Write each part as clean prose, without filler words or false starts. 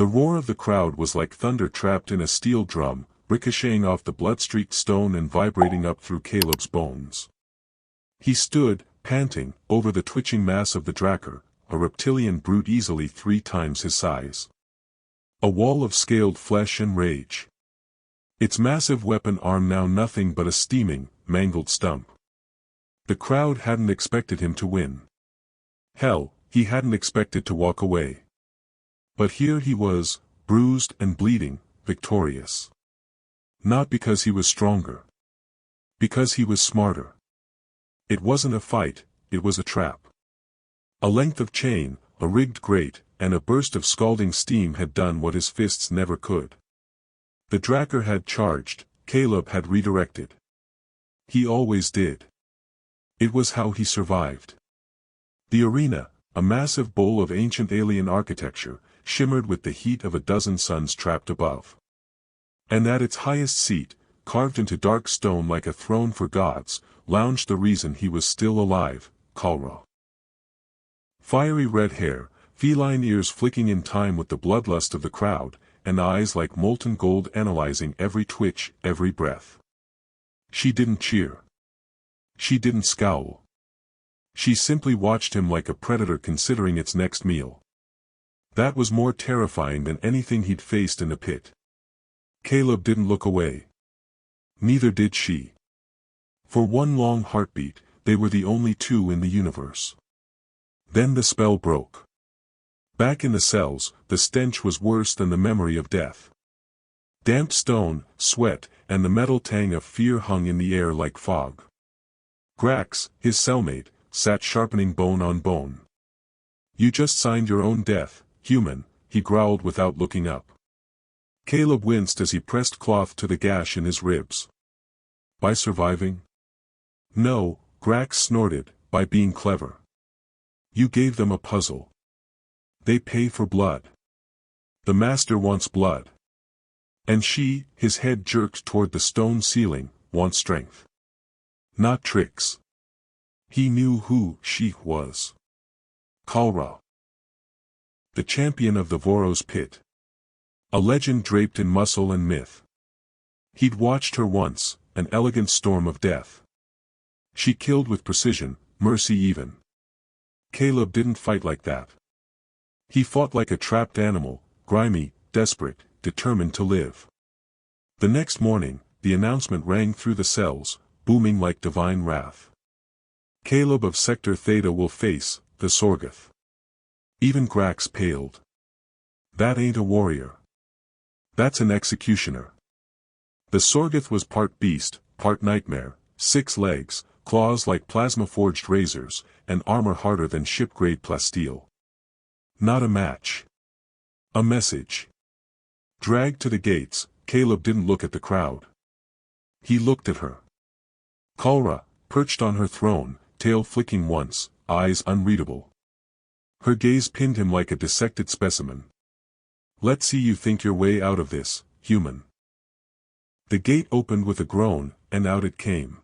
The roar of the crowd was like thunder trapped in a steel drum, ricocheting off the blood-streaked stone and vibrating up through Caleb's bones. He stood, panting, over the twitching mass of the Drakkar, a reptilian brute easily 3 times his size. A wall of scaled flesh and rage. Its massive weapon arm now nothing but a steaming, mangled stump. The crowd hadn't expected him to win. Hell, he hadn't expected to walk away. But here he was, bruised and bleeding, victorious. Not because he was stronger. Because he was smarter. It wasn't a fight, it was a trap. A length of chain, a rigged grate, and a burst of scalding steam had done what his fists never could. The Drakkar had charged, Caleb had redirected. He always did. It was how he survived. The arena, a massive bowl of ancient alien architecture, shimmered with the heat of a dozen suns trapped above. And at its highest seat, carved into dark stone like a throne for gods, lounged the reason he was still alive, Kalra. Fiery red hair, feline ears flicking in time with the bloodlust of the crowd, and eyes like molten gold analyzing every twitch, every breath. She didn't cheer. She didn't scowl. She simply watched him like a predator considering its next meal. That was more terrifying than anything he'd faced in the pit. Caleb didn't look away. Neither did she. For one long heartbeat, they were the only two in the universe. Then the spell broke. Back in the cells, the stench was worse than the memory of death. Damp stone, sweat, and the metal tang of fear hung in the air like fog. Grax, his cellmate, sat sharpening bone on bone. "You just signed your own death, human," he growled without looking up. Caleb winced as he pressed cloth to the gash in his ribs. "By surviving?" "No," Grax snorted, "by being clever. You gave them a puzzle. They pay for blood. The master wants blood. And she," his head jerked toward the stone ceiling, "wants strength. Not tricks." He knew who she was. Kalra. The champion of the Voros pit. A legend draped in muscle and myth. He'd watched her once, an elegant storm of death. She killed with precision, mercy even. Caleb didn't fight like that. He fought like a trapped animal, grimy, desperate, determined to live. The next morning, the announcement rang through the cells, booming like divine wrath. Caleb of Sector Theta will face the Sorgoth. Even Grax paled. That ain't a warrior. That's an executioner. The Sorgoth was part beast, part nightmare, 6 legs, claws like plasma-forged razors, and armor harder than ship-grade plasteel. Not a match. A message. Dragged to the gates, Caleb didn't look at the crowd. He looked at her. Kalra, perched on her throne, tail flicking once, eyes unreadable. Her gaze pinned him like a dissected specimen. "Let's see you think your way out of this, human." The gate opened with a groan, and out it came.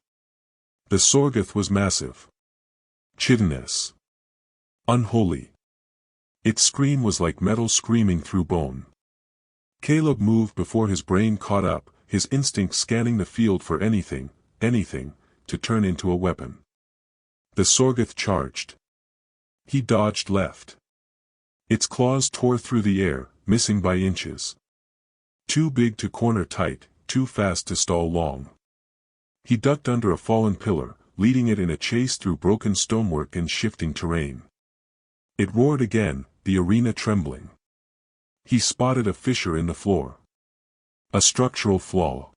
The Sorgoth was massive. Chitinous. Unholy. Its scream was like metal screaming through bone. Caleb moved before his brain caught up, his instinct scanning the field for anything, to turn into a weapon. The Sorgoth charged. He dodged left. Its claws tore through the air, missing by inches. Too big to corner tight, too fast to stall long. He ducked under a fallen pillar, leading it in a chase through broken stonework and shifting terrain. It roared again, the arena trembling. He spotted a fissure in the floor. A structural flaw.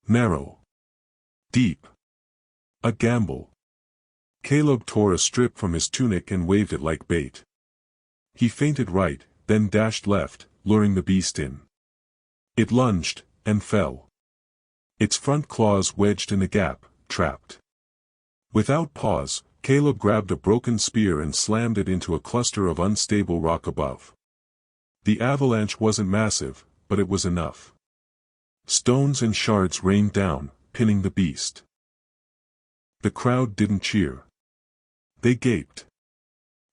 Narrow. Deep. A gamble. Caleb tore a strip from his tunic and waved it like bait. He feinted right, then dashed left, luring the beast in. It lunged, and fell. Its front claws wedged in the gap, trapped. Without pause, Caleb grabbed a broken spear and slammed it into a cluster of unstable rock above. The avalanche wasn't massive, but it was enough. Stones and shards rained down, pinning the beast. The crowd didn't cheer. They gaped.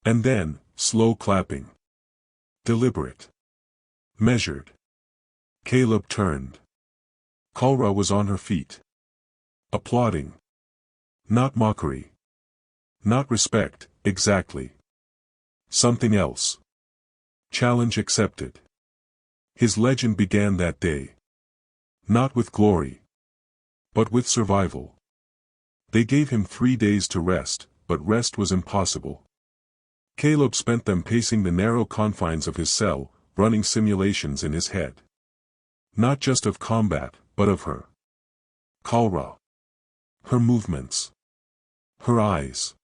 And then, slow clapping. Deliberate. Measured. Caleb turned. Kalra was on her feet. Applauding. Not mockery. Not respect, exactly. Something else. Challenge accepted. His legend began that day. Not with glory. But with survival. They gave him 3 days to rest, but rest was impossible. Caleb spent them pacing the narrow confines of his cell, running simulations in his head. Not just of combat, but of her. Kalra. Her movements. Her eyes.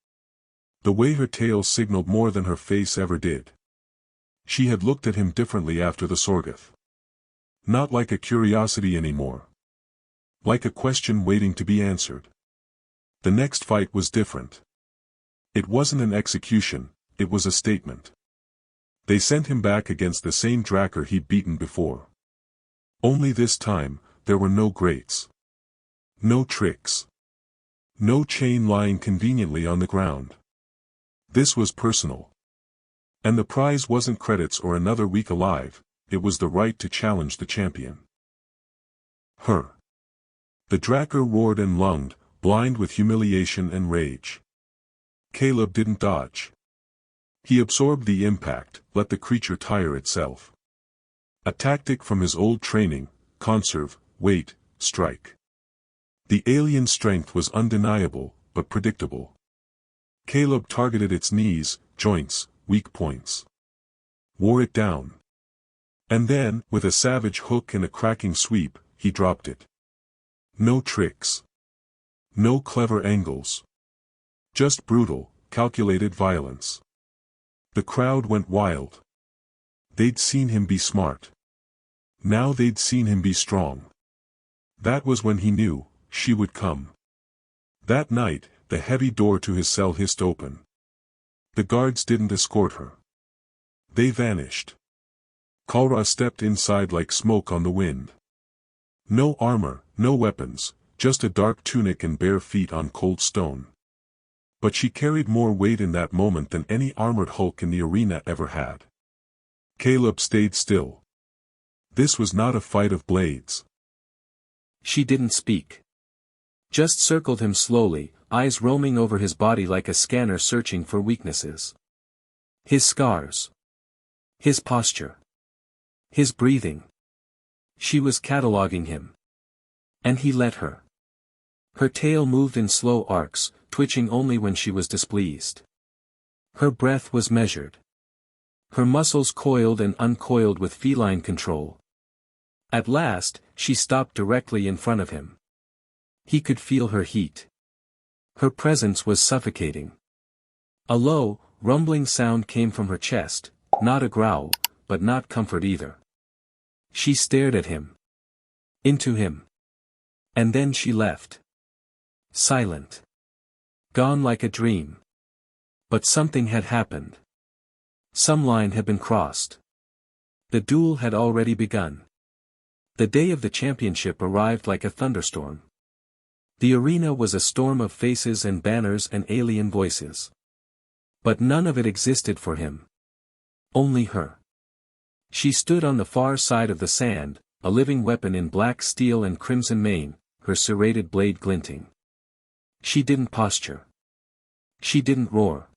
The way her tail signaled more than her face ever did. She had looked at him differently after the Sorgoth. Not like a curiosity anymore. Like a question waiting to be answered. The next fight was different. It wasn't an execution, it was a statement. They sent him back against the same Drakkar he'd beaten before. Only this time, there were no grates. No tricks. No chain lying conveniently on the ground. This was personal. And the prize wasn't credits or another week alive, it was the right to challenge the champion. Her. The Drakkar roared and lunged, blind with humiliation and rage. Caleb didn't dodge. He absorbed the impact, let the creature tire itself. A tactic from his old training: conserve, wait, strike. The alien strength was undeniable, but predictable. Caleb targeted its knees, joints, weak points. Wore it down. And then, with a savage hook and a cracking sweep, he dropped it. No tricks. No clever angles. Just brutal, calculated violence. The crowd went wild. They'd seen him be smart. Now they'd seen him be strong. That was when he knew she would come. That night, the heavy door to his cell hissed open. The guards didn't escort her. They vanished. Kalra stepped inside like smoke on the wind. No armor, no weapons, just a dark tunic and bare feet on cold stone. But she carried more weight in that moment than any armored Hulk in the arena ever had. Caleb stayed still. This was not a fight of blades. She didn't speak. Just circled him slowly, eyes roaming over his body like a scanner searching for weaknesses. His scars. His posture. His breathing. She was cataloging him. And he let her. Her tail moved in slow arcs, twitching only when she was displeased. Her breath was measured. Her muscles coiled and uncoiled with feline control. At last, she stopped directly in front of him. He could feel her heat. Her presence was suffocating. A low, rumbling sound came from her chest, not a growl, but not comfort either. She stared at him. Into him. And then she left. Silent. Gone like a dream. But something had happened. Some line had been crossed. The duel had already begun. The day of the championship arrived like a thunderstorm. The arena was a storm of faces and banners and alien voices. But none of it existed for him. Only her. She stood on the far side of the sand, a living weapon in black steel and crimson mane, her serrated blade glinting. She didn't posture. She didn't roar.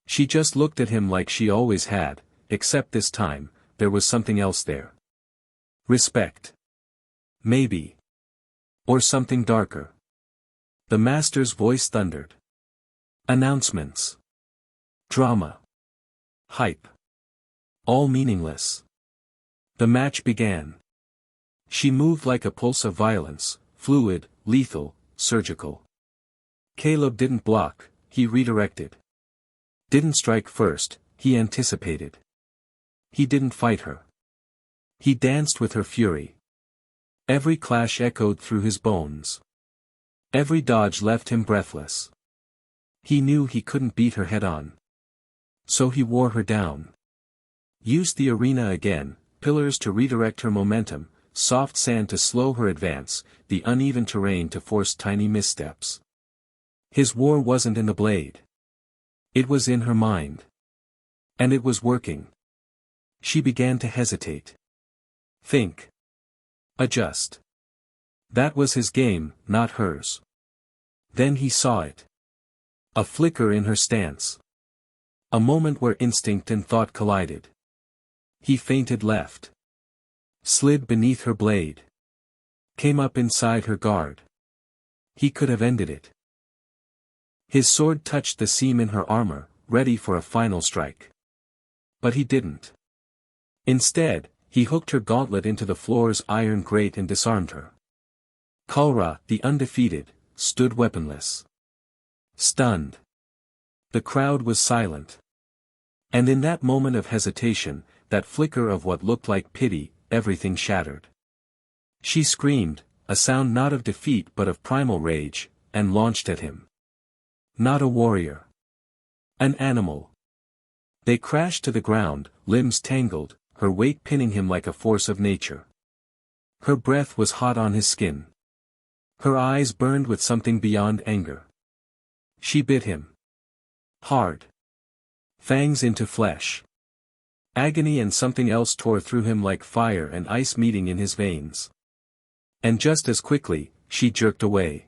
She just looked at him like she always had, except this time, there was something else there. Respect. Maybe. Or something darker. The master's voice thundered. Announcements. Drama. Hype. All meaningless. The match began. She moved like a pulse of violence, fluid, lethal, surgical. Caleb didn't block, he redirected. Didn't strike first, he anticipated. He didn't fight her. He danced with her fury. Every clash echoed through his bones. Every dodge left him breathless. He knew he couldn't beat her head-on. So he wore her down. Used the arena again, pillars to redirect her momentum, soft sand to slow her advance, the uneven terrain to force tiny missteps. His war wasn't in the blade. It was in her mind. And it was working. She began to hesitate. Think. Adjust. That was his game, not hers. Then he saw it. A flicker in her stance. A moment where instinct and thought collided. He feinted left. Slid beneath her blade. Came up inside her guard. He could have ended it. His sword touched the seam in her armor, ready for a final strike. But he didn't. Instead, he hooked her gauntlet into the floor's iron grate and disarmed her. Kalra, the undefeated, stood weaponless. Stunned. The crowd was silent. And in that moment of hesitation, that flicker of what looked like pity, everything shattered. She screamed, a sound not of defeat but of primal rage, and launched at him. Not a warrior. An animal. They crashed to the ground, limbs tangled, her weight pinning him like a force of nature. Her breath was hot on his skin. Her eyes burned with something beyond anger. She bit him. Hard. Fangs into flesh. Agony and something else tore through him like fire and ice meeting in his veins. And just as quickly, she jerked away.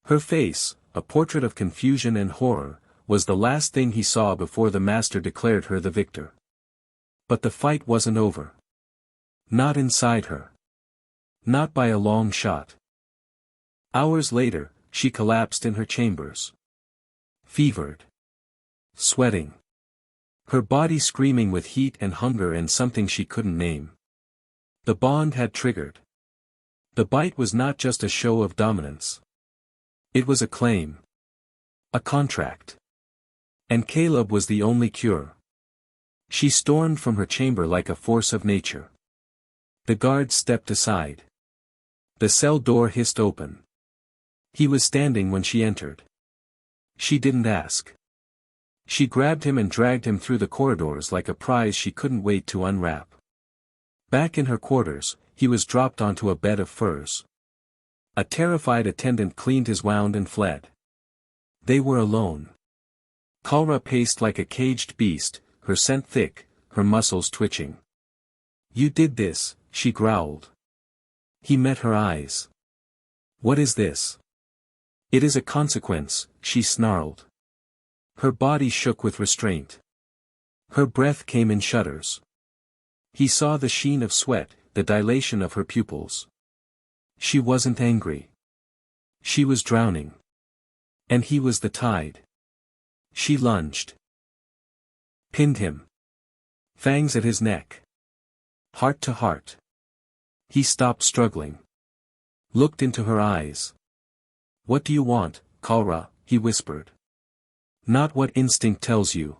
Her face, a portrait of confusion and horror, was the last thing he saw before the master declared her the victor. But the fight wasn't over. Not inside her. Not by a long shot. Hours later, she collapsed in her chambers. Fevered. Sweating. Her body screaming with heat and hunger and something she couldn't name. The bond had triggered. The bite was not just a show of dominance. It was a claim. A contract. And Caleb was the only cure. She stormed from her chamber like a force of nature. The guards stepped aside. The cell door hissed open. He was standing when she entered. She didn't ask. She grabbed him and dragged him through the corridors like a prize she couldn't wait to unwrap. Back in her quarters, he was dropped onto a bed of furs. A terrified attendant cleaned his wound and fled. They were alone. Kalra paced like a caged beast, her scent thick, her muscles twitching. "You did this," she growled. He met her eyes. "What is this?" "It is a consequence," she snarled. Her body shook with restraint. Her breath came in shudders. He saw the sheen of sweat, the dilation of her pupils. She wasn't angry. She was drowning. And he was the tide. She lunged. Pinned him. Fangs at his neck. Heart to heart. He stopped struggling. Looked into her eyes. "What do you want, Kalra?" he whispered. "Not what instinct tells you.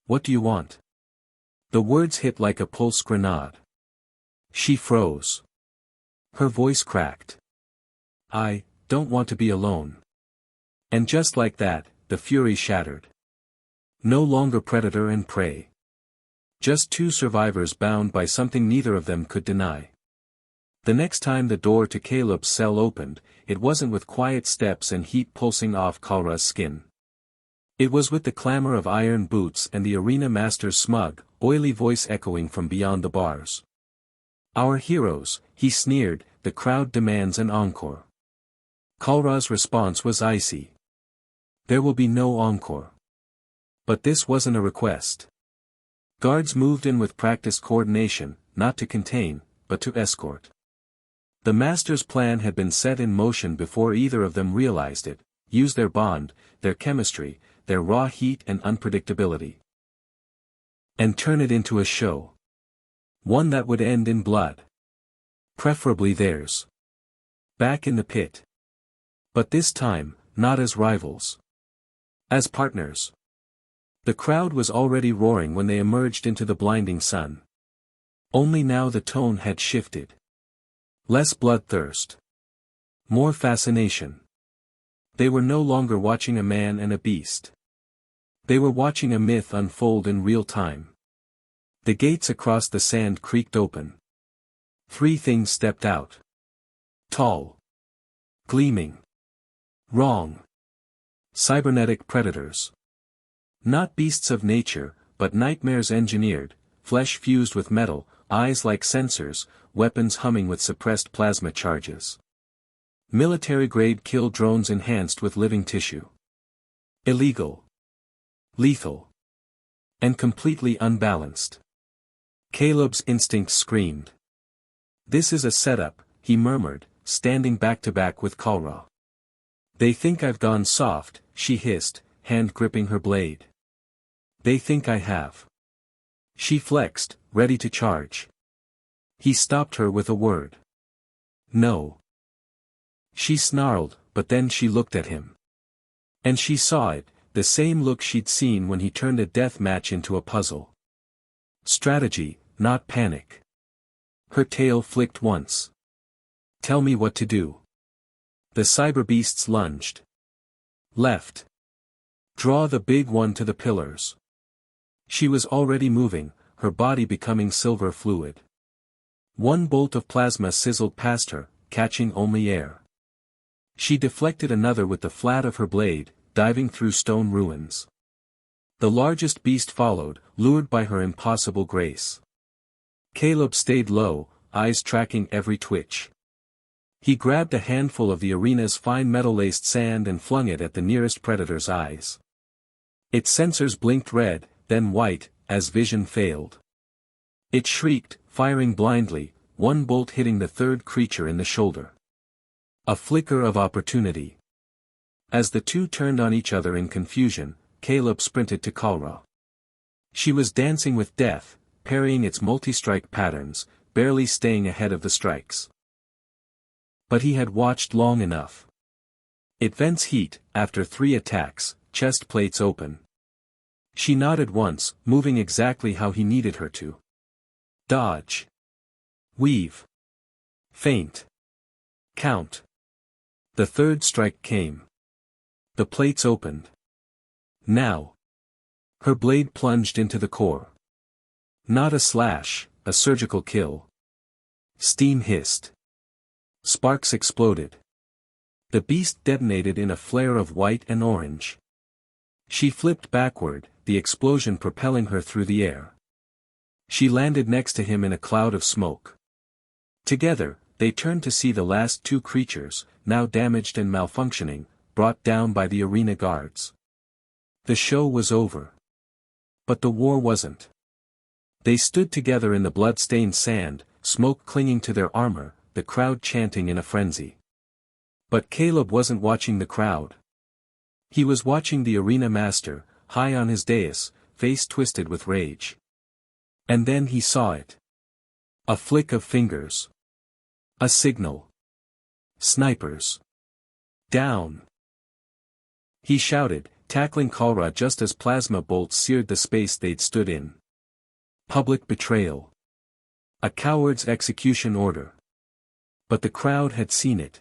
What do you want?" The words hit like a pulse grenade. She froze. Her voice cracked. "I don't want to be alone." And just like that, the fury shattered. No longer predator and prey. Just two survivors bound by something neither of them could deny. The next time the door to Caleb's cell opened, it wasn't with quiet steps and heat pulsing off Kalra's skin. It was with the clamor of iron boots and the arena master's smug, oily voice echoing from beyond the bars. "Our heroes," he sneered, "the crowd demands an encore." Kalra's response was icy. "There will be no encore." But this wasn't a request. Guards moved in with practiced coordination, not to contain, but to escort. The master's plan had been set in motion before either of them realized it: use their bond, their chemistry, their raw heat and unpredictability. And turn it into a show. One that would end in blood. Preferably theirs. Back in the pit. But this time, not as rivals. As partners. The crowd was already roaring when they emerged into the blinding sun. Only now the tone had shifted. Less bloodthirst. More fascination. They were no longer watching a man and a beast. They were watching a myth unfold in real time. The gates across the sand creaked open. Three things stepped out. Tall. Gleaming. Wrong. Cybernetic predators. Not beasts of nature, but nightmares engineered, flesh fused with metal, eyes like sensors, weapons humming with suppressed plasma charges. Military-grade kill drones enhanced with living tissue. Illegal. Lethal. And completely unbalanced. Caleb's instincts screamed. "This is a setup," he murmured, standing back-to-back with Kalra. "They think I've gone soft," she hissed, hand gripping her blade. "They think I have." She flexed, ready to charge. He stopped her with a word. "No." She snarled, but then she looked at him. And she saw it, the same look she'd seen when he turned a death match into a puzzle. Strategy, not panic. Her tail flicked once. "Tell me what to do." The cyber beasts lunged. Left. Draw the big one to the pillars. She was already moving, her body becoming silver fluid. One bolt of plasma sizzled past her, catching only air. She deflected another with the flat of her blade, diving through stone ruins. The largest beast followed, lured by her impossible grace. Caleb stayed low, eyes tracking every twitch. He grabbed a handful of the arena's fine metal-laced sand and flung it at the nearest predator's eyes. Its sensors blinked red, then white, as vision failed. It shrieked, firing blindly, one bolt hitting the third creature in the shoulder. A flicker of opportunity. As the two turned on each other in confusion, Caleb sprinted to Kalra. She was dancing with death, parrying its multi-strike patterns, barely staying ahead of the strikes. But he had watched long enough. It vents heat, after 3 attacks, chest plates open. She nodded once, moving exactly how he needed her to. Dodge. Weave. Feint. Count. The third strike came. The plates opened. Now. Her blade plunged into the core. Not a slash, a surgical kill. Steam hissed. Sparks exploded. The beast detonated in a flare of white and orange. She flipped backward, the explosion propelling her through the air. She landed next to him in a cloud of smoke. Together, they turned to see the last 2 creatures, now damaged and malfunctioning, brought down by the arena guards. The show was over. But the war wasn't. They stood together in the blood-stained sand, smoke clinging to their armor, the crowd chanting in a frenzy. But Caleb wasn't watching the crowd. He was watching the arena master, high on his dais, face twisted with rage. And then he saw it. A flick of fingers. A signal. Snipers. Down. He shouted, tackling Kalra just as plasma bolts seared the space they'd stood in. Public betrayal. A coward's execution order. But the crowd had seen it.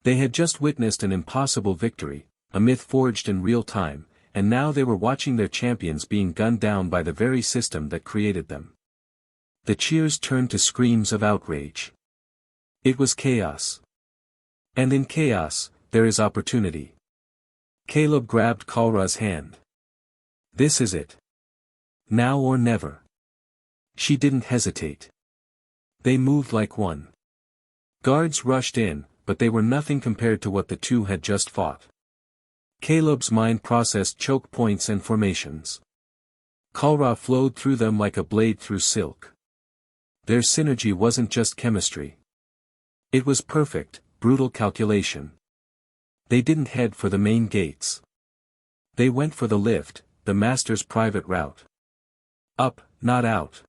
They had just witnessed an impossible victory, a myth forged in real time, and now they were watching their champions being gunned down by the very system that created them. The cheers turned to screams of outrage. It was chaos. And in chaos, there is opportunity. Caleb grabbed Kalra's hand. This is it. Now or never. She didn't hesitate. They moved like one. Guards rushed in, but they were nothing compared to what the two had just fought. Caleb's mind processed choke points and formations. Kalra flowed through them like a blade through silk. Their synergy wasn't just chemistry. It was perfect, brutal calculation. They didn't head for the main gates. They went for the lift, the master's private route. Up, not out.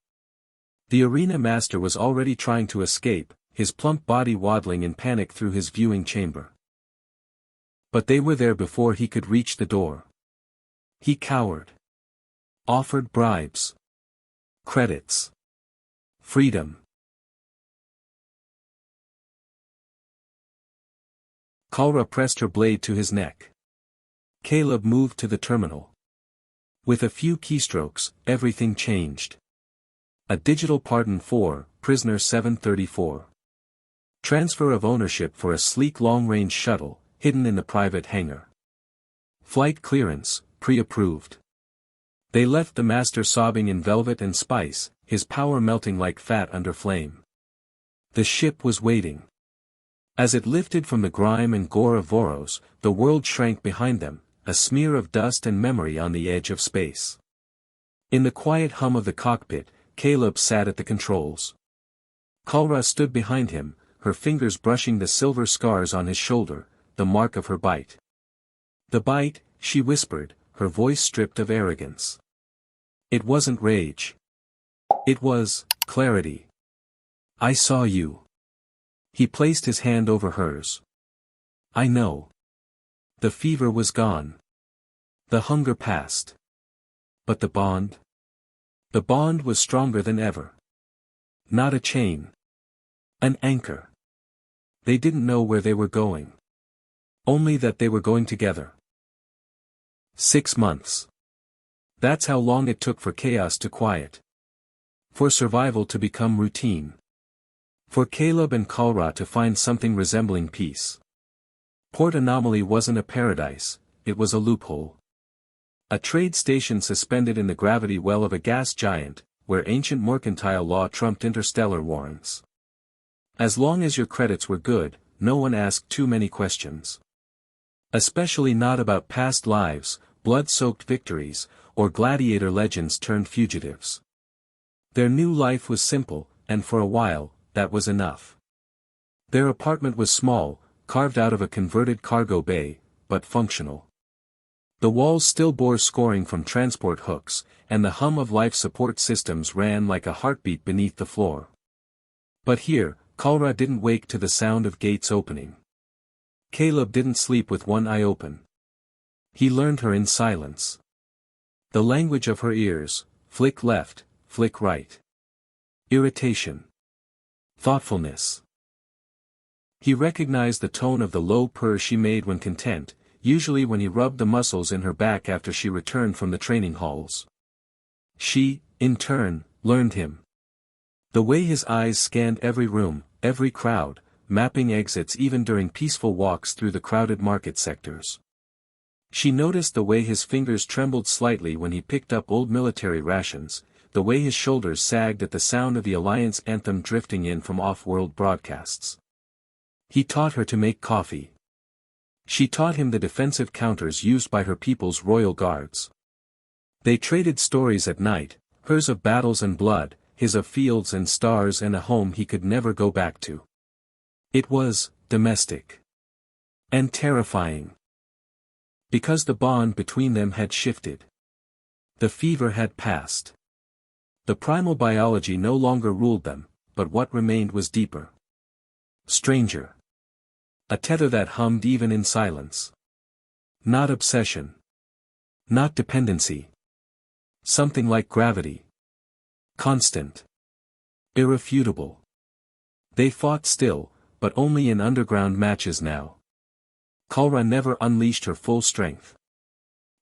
The arena master was already trying to escape, his plump body waddling in panic through his viewing chamber. But they were there before he could reach the door. He cowered. Offered bribes. Credits. Freedom. Kalra pressed her blade to his neck. Caleb moved to the terminal. With a few keystrokes, everything changed. A digital pardon for Prisoner 734. Transfer of ownership for a sleek long-range shuttle, hidden in the private hangar. Flight clearance, pre-approved. They left the master sobbing in velvet and spice, his power melting like fat under flame. The ship was waiting. As it lifted from the grime and gore of Voros, the world shrank behind them, a smear of dust and memory on the edge of space. In the quiet hum of the cockpit, Caleb sat at the controls. Kalra stood behind him, her fingers brushing the silver scars on his shoulder, the mark of her bite. The bite, she whispered, her voice stripped of arrogance. It wasn't rage. It was clarity. I saw you. He placed his hand over hers. I know. The fever was gone. The hunger passed. But the bond? The bond was stronger than ever. Not a chain. An anchor. They didn't know where they were going. Only that they were going together. 6 months. That's how long it took for chaos to quiet. For survival to become routine. For Caleb and Kalra to find something resembling peace. Port Anomaly wasn't a paradise, it was a loophole. A trade station suspended in the gravity well of a gas giant, where ancient mercantile law trumped interstellar warrants. As long as your credits were good, no one asked too many questions. Especially not about past lives, blood-soaked victories, or gladiator legends turned fugitives. Their new life was simple, and for a while, that was enough. Their apartment was small, carved out of a converted cargo bay, but functional. The walls still bore scoring from transport hooks, and the hum of life support systems ran like a heartbeat beneath the floor. But here, Kalra didn't wake to the sound of gates opening. Caleb didn't sleep with one eye open. He learned her in silence. The language of her ears, flick left, flick right. Irritation. Thoughtfulness. He recognized the tone of the low purr she made when content, usually when he rubbed the muscles in her back after she returned from the training halls. She, in turn, learned him. The way his eyes scanned every room, every crowd, mapping exits even during peaceful walks through the crowded market sectors. She noticed the way his fingers trembled slightly when he picked up old military rations, the way his shoulders sagged at the sound of the Alliance anthem drifting in from off-world broadcasts. He taught her to make coffee. She taught him the defensive counters used by her people's royal guards. They traded stories at night, hers of battles and blood, his of fields and stars and a home he could never go back to. It was domestic. And terrifying. Because the bond between them had shifted. The fever had passed. The primal biology no longer ruled them, but what remained was deeper. Stranger. A tether that hummed even in silence. Not obsession. Not dependency. Something like gravity. Constant. Irrefutable. They fought still, but only in underground matches now. Kalra never unleashed her full strength.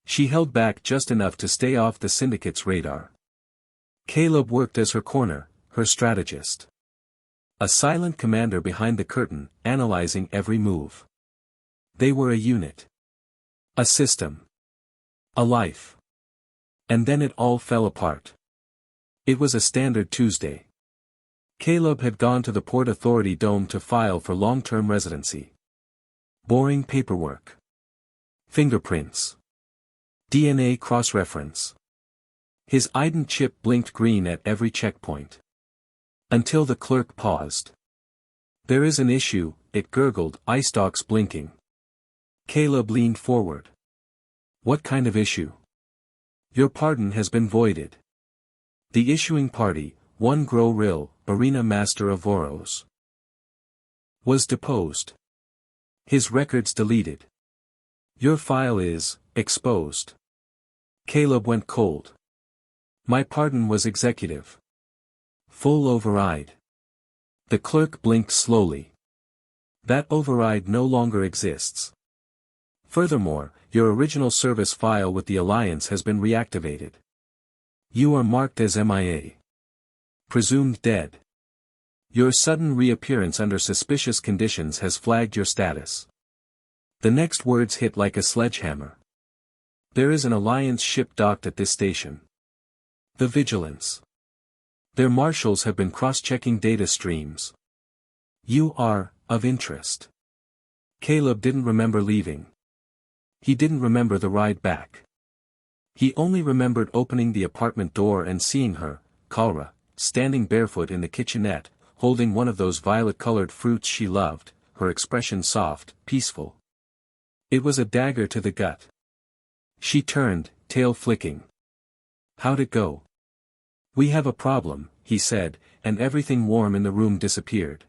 She held back just enough to stay off the syndicate's radar. Caleb worked as her corner, her strategist. A silent commander behind the curtain, analyzing every move. They were a unit. A system. A life. And then it all fell apart. It was a standard Tuesday. Caleb had gone to the Port Authority dome to file for long-term residency. Boring paperwork. Fingerprints. DNA cross-reference. His ID chip blinked green at every checkpoint. Until the clerk paused. There is an issue, it gurgled, eye stalks blinking. Caleb leaned forward. What kind of issue? Your pardon has been voided. The issuing party, one Gro-Ril, arena master of Voros, was deposed. His records deleted. Your file is exposed. Caleb went cold. My pardon was executive. Full override. The clerk blinked slowly. That override no longer exists. Furthermore, your original service file with the Alliance has been reactivated. You are marked as MIA. Presumed dead. Your sudden reappearance under suspicious conditions has flagged your status. The next words hit like a sledgehammer. There is an Alliance ship docked at this station. The vigilance. Their marshals have been cross-checking data streams. You are, of interest. Caleb didn't remember leaving. He didn't remember the ride back. He only remembered opening the apartment door and seeing her, Kalra, standing barefoot in the kitchenette, holding one of those violet-colored fruits she loved, her expression soft, peaceful. It was a dagger to the gut. She turned, tail flicking. How'd it go? We have a problem, he said, and everything warm in the room disappeared.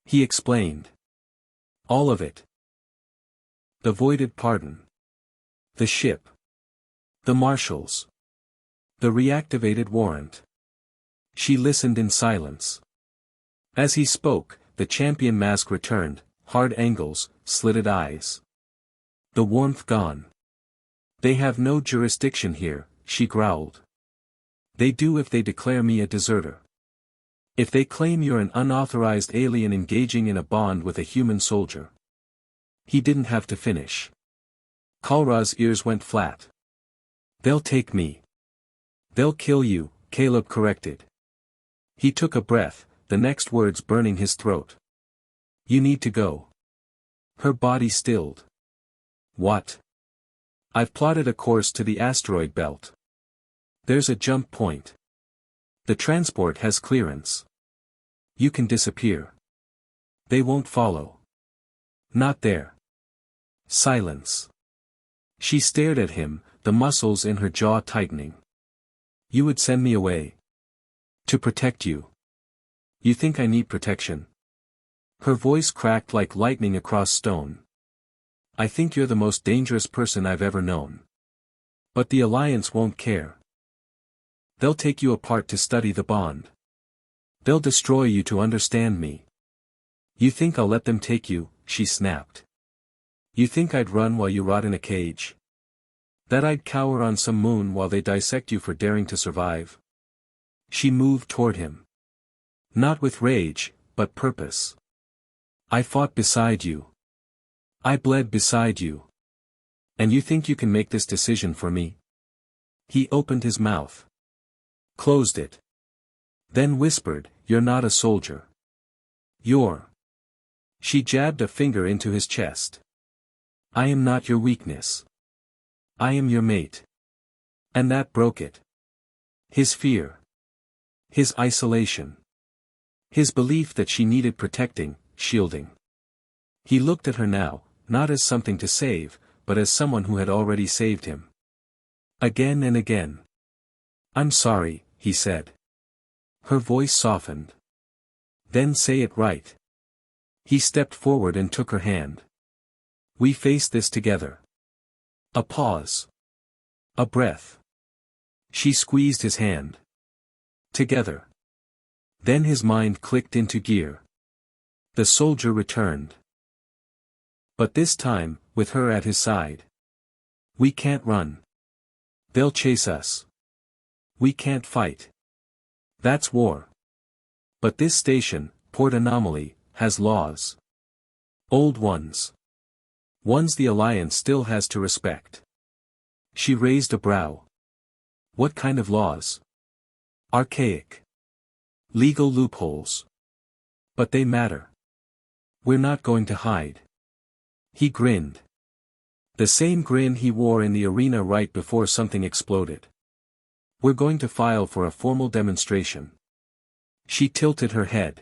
He explained. All of it. The voided pardon. The ship. The marshals. The reactivated warrant. She listened in silence. As he spoke, the champion mask returned, hard angles, slitted eyes. The warmth gone. They have no jurisdiction here, she growled. They do if they declare me a deserter. If they claim you're an unauthorized alien engaging in a bond with a human soldier. He didn't have to finish. Kalra's ears went flat. They'll take me. They'll kill you, Caleb corrected. He took a breath, the next words burning his throat. You need to go. Her body stilled. What? I've plotted a course to the asteroid belt. There's a jump point. The transport has clearance. You can disappear. They won't follow. Not there. Silence. She stared at him, the muscles in her jaw tightening. You would send me away. To protect you. You think I need protection? Her voice cracked like lightning across stone. I think you're the most dangerous person I've ever known. But the Alliance won't care. They'll take you apart to study the bond. They'll destroy you to understand me. You think I'll let them take you, she snapped. You think I'd run while you rot in a cage? That I'd cower on some moon while they dissect you for daring to survive? She moved toward him. Not with rage, but purpose. I fought beside you. I bled beside you. And you think you can make this decision for me? He opened his mouth. Closed it. Then whispered, You're not a soldier. You're. She jabbed a finger into his chest. I am not your weakness. I am your mate. And that broke it. His fear. His isolation. His belief that she needed protecting, shielding. He looked at her now, not as something to save, but as someone who had already saved him. Again and again. I'm sorry, he said. Her voice softened. Then say it right. He stepped forward and took her hand. We face this together. A pause. A breath. She squeezed his hand. Together. Then his mind clicked into gear. The soldier returned. But this time, with her at his side. We can't run. They'll chase us. We can't fight. That's war. But this station, Port Anomaly, has laws. Old ones. Ones the Alliance still has to respect. She raised a brow. What kind of laws? Archaic. Legal loopholes. But they matter. We're not going to hide. He grinned. The same grin he wore in the arena right before something exploded. We're going to file for a formal demonstration. She tilted her head.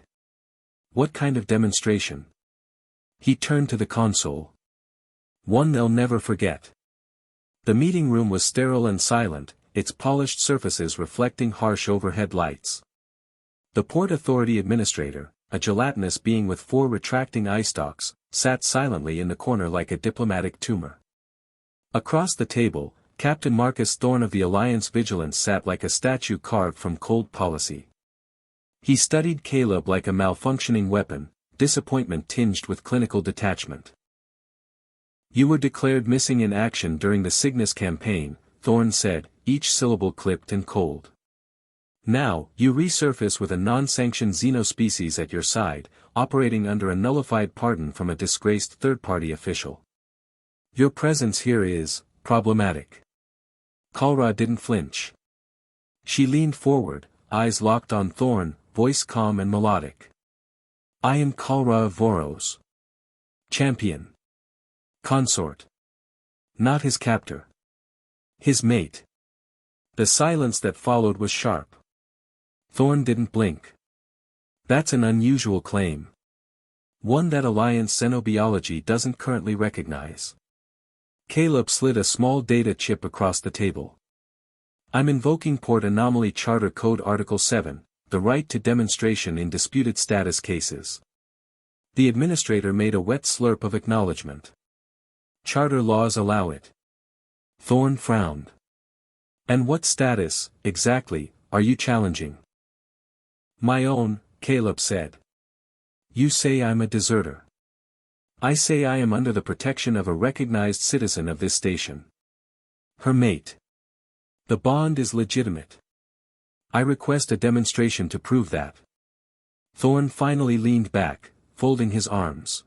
What kind of demonstration? He turned to the console. One they'll never forget. The meeting room was sterile and silent, its polished surfaces reflecting harsh overhead lights. The Port Authority Administrator, a gelatinous being with 4 retracting eye stalks, sat silently in the corner like a diplomatic tumor. Across the table, Captain Marcus Thorne of the Alliance Vigilance sat like a statue carved from cold policy. He studied Caleb like a malfunctioning weapon, disappointment tinged with clinical detachment. You were declared missing in action during the Cygnus campaign, Thorne said, each syllable clipped and cold. Now, you resurface with a non-sanctioned xenospecies at your side, operating under a nullified pardon from a disgraced third-party official. Your presence here is problematic. Kalra didn't flinch. She leaned forward, eyes locked on Thorn, voice calm and melodic. I am Kalra of Voros. Champion. Consort. Not his captor. His mate. The silence that followed was sharp. Thorn didn't blink. That's an unusual claim. One that Alliance xenobiology doesn't currently recognize. Caleb slid a small data chip across the table. I'm invoking Port Anomaly Charter Code Article 7, the right to demonstration in disputed status cases. The administrator made a wet slurp of acknowledgement. Charter laws allow it. Thorn frowned. And what status, exactly, are you challenging? My own, Caleb said. You say I'm a deserter. I say I am under the protection of a recognized citizen of this station. Her mate. The bond is legitimate. I request a demonstration to prove that. Thorn finally leaned back, folding his arms.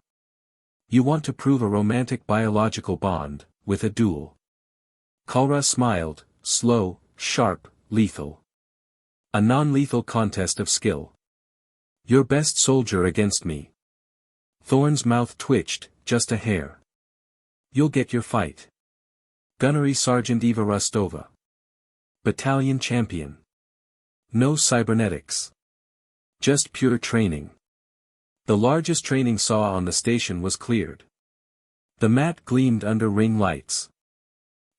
You want to prove a romantic biological bond, with a duel. Kalra smiled, slow, sharp, lethal. A non-lethal contest of skill. Your best soldier against me. Thorn's mouth twitched, just a hair. You'll get your fight. Gunnery Sergeant Eva Rostova. Battalion champion. No cybernetics. Just pure training. The largest training saw on the station was cleared. The mat gleamed under ring lights.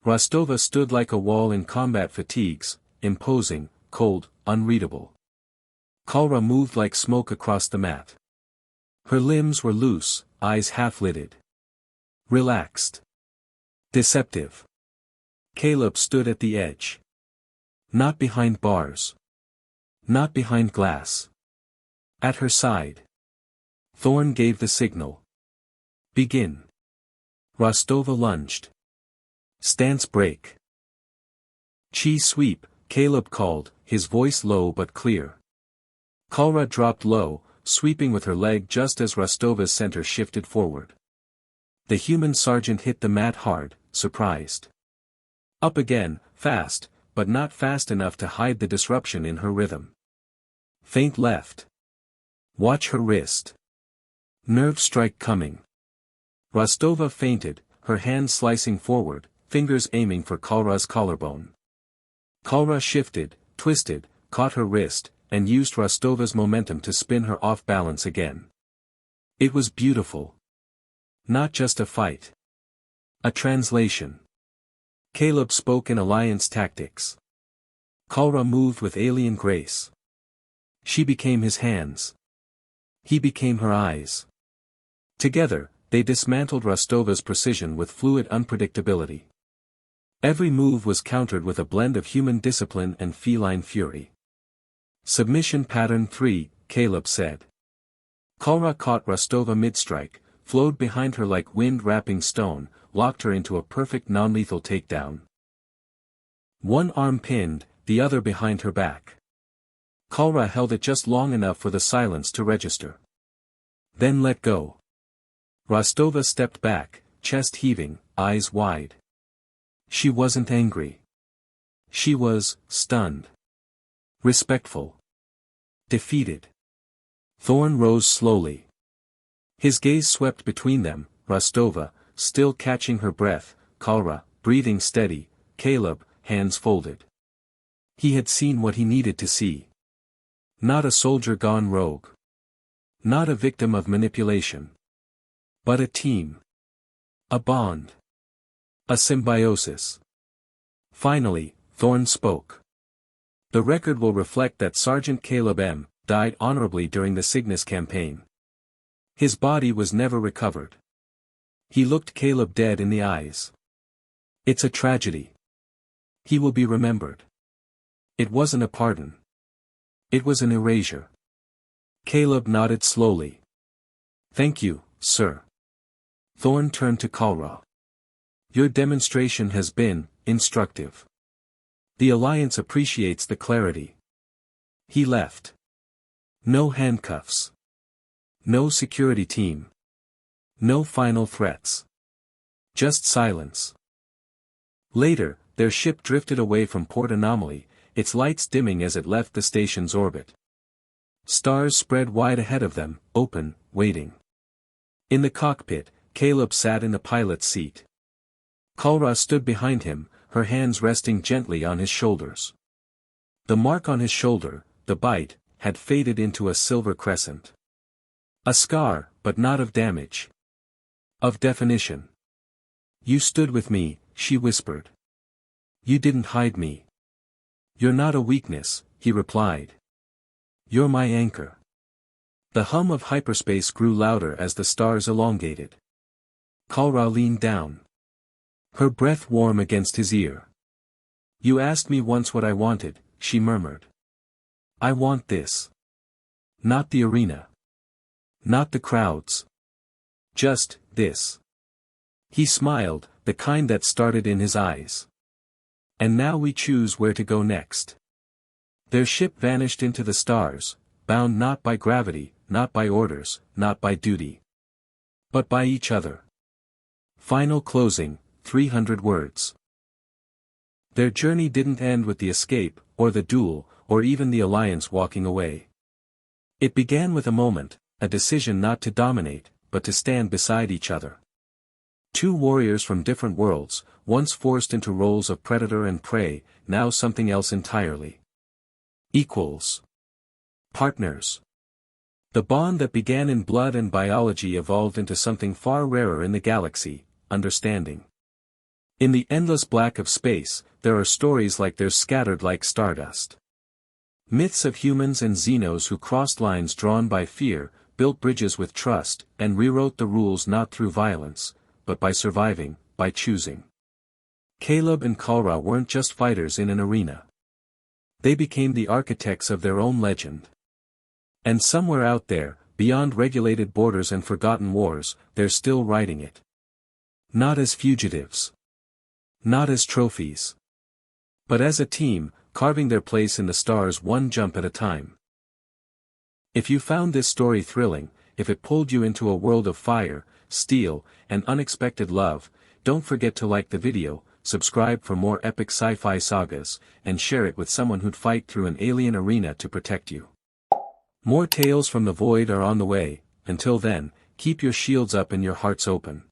Rostova stood like a wall in combat fatigues, imposing, cold, unreadable. Kalra moved like smoke across the mat. Her limbs were loose, eyes half-lidded. Relaxed. Deceptive. Caleb stood at the edge. Not behind bars. Not behind glass. At her side. Thorn gave the signal. Begin. Rostova lunged. Stance break. Chi sweep, Caleb called, his voice low but clear. Kalra dropped low, sweeping with her leg just as Rostova's center shifted forward. The human sergeant hit the mat hard, surprised. Up again, fast, but not fast enough to hide the disruption in her rhythm. Faint left. Watch her wrist. Nerve strike coming. Rostova feinted, her hand slicing forward, fingers aiming for Kalra's collarbone. Kalra shifted, twisted, caught her wrist, and used Rostova's momentum to spin her off balance again. It was beautiful. Not just a fight. A translation. Caleb spoke in Alliance tactics. Kalra moved with alien grace. She became his hands. He became her eyes. Together, they dismantled Rostova's precision with fluid unpredictability. Every move was countered with a blend of human discipline and feline fury. Submission pattern 3, Caleb said. Kalra caught Rostova mid-strike, flowed behind her like wind-wrapping stone, locked her into a perfect non-lethal takedown. One arm pinned, the other behind her back. Kalra held it just long enough for the silence to register. Then let go. Rostova stepped back, chest heaving, eyes wide. She wasn't angry. She was stunned. Respectful. Defeated. Thorn rose slowly. His gaze swept between them, Rostova, still catching her breath, Kalra, breathing steady, Caleb, hands folded. He had seen what he needed to see. Not a soldier gone rogue. Not a victim of manipulation. But a team. A bond. A symbiosis. Finally, Thorn spoke. The record will reflect that Sergeant Caleb M. died honorably during the Cygnus campaign. His body was never recovered. He looked Caleb dead in the eyes. It's a tragedy. He will be remembered. It wasn't a pardon. It was an erasure. Caleb nodded slowly. Thank you, sir. Thorn turned to Kalra. Your demonstration has been instructive. The Alliance appreciates the clarity. He left. No handcuffs. No security team. No final threats. Just silence. Later, their ship drifted away from Port Anomaly, its lights dimming as it left the station's orbit. Stars spread wide ahead of them, open, waiting. In the cockpit, Caleb sat in the pilot's seat. Kalra stood behind him, her hands resting gently on his shoulders. The mark on his shoulder, the bite, had faded into a silver crescent. A scar, but not of damage. Of definition. "You stood with me," she whispered. "You didn't hide me." "You're not a weakness," he replied. "You're my anchor." The hum of hyperspace grew louder as the stars elongated. Kalra leaned down. Her breath warm against his ear. "You asked me once what I wanted," she murmured. "I want this. Not the arena. Not the crowds. Just, this." He smiled, the kind that started in his eyes. "And now we choose where to go next." Their ship vanished into the stars, bound not by gravity, not by orders, not by duty. But by each other. Final closing, 300 words. Their journey didn't end with the escape, or the duel, or even the alliance walking away. It began with a moment, a decision not to dominate, but to stand beside each other. Two warriors from different worlds, once forced into roles of predator and prey, now something else entirely. Equals. Partners. The bond that began in blood and biology evolved into something far rarer in the galaxy, understanding. In the endless black of space, there are stories like theirs scattered like stardust. Myths of humans and Xenos who crossed lines drawn by fear, built bridges with trust, and rewrote the rules not through violence, but by surviving, by choosing. Caleb and Kalra weren't just fighters in an arena. They became the architects of their own legend. And somewhere out there, beyond regulated borders and forgotten wars, they're still writing it. Not as fugitives. Not as trophies. But as a team, carving their place in the stars one jump at a time. If you found this story thrilling, if it pulled you into a world of fire, steel, and unexpected love, don't forget to like the video, subscribe for more epic sci-fi sagas, and share it with someone who'd fight through an alien arena to protect you. More tales from the void are on the way. Until then, keep your shields up and your hearts open.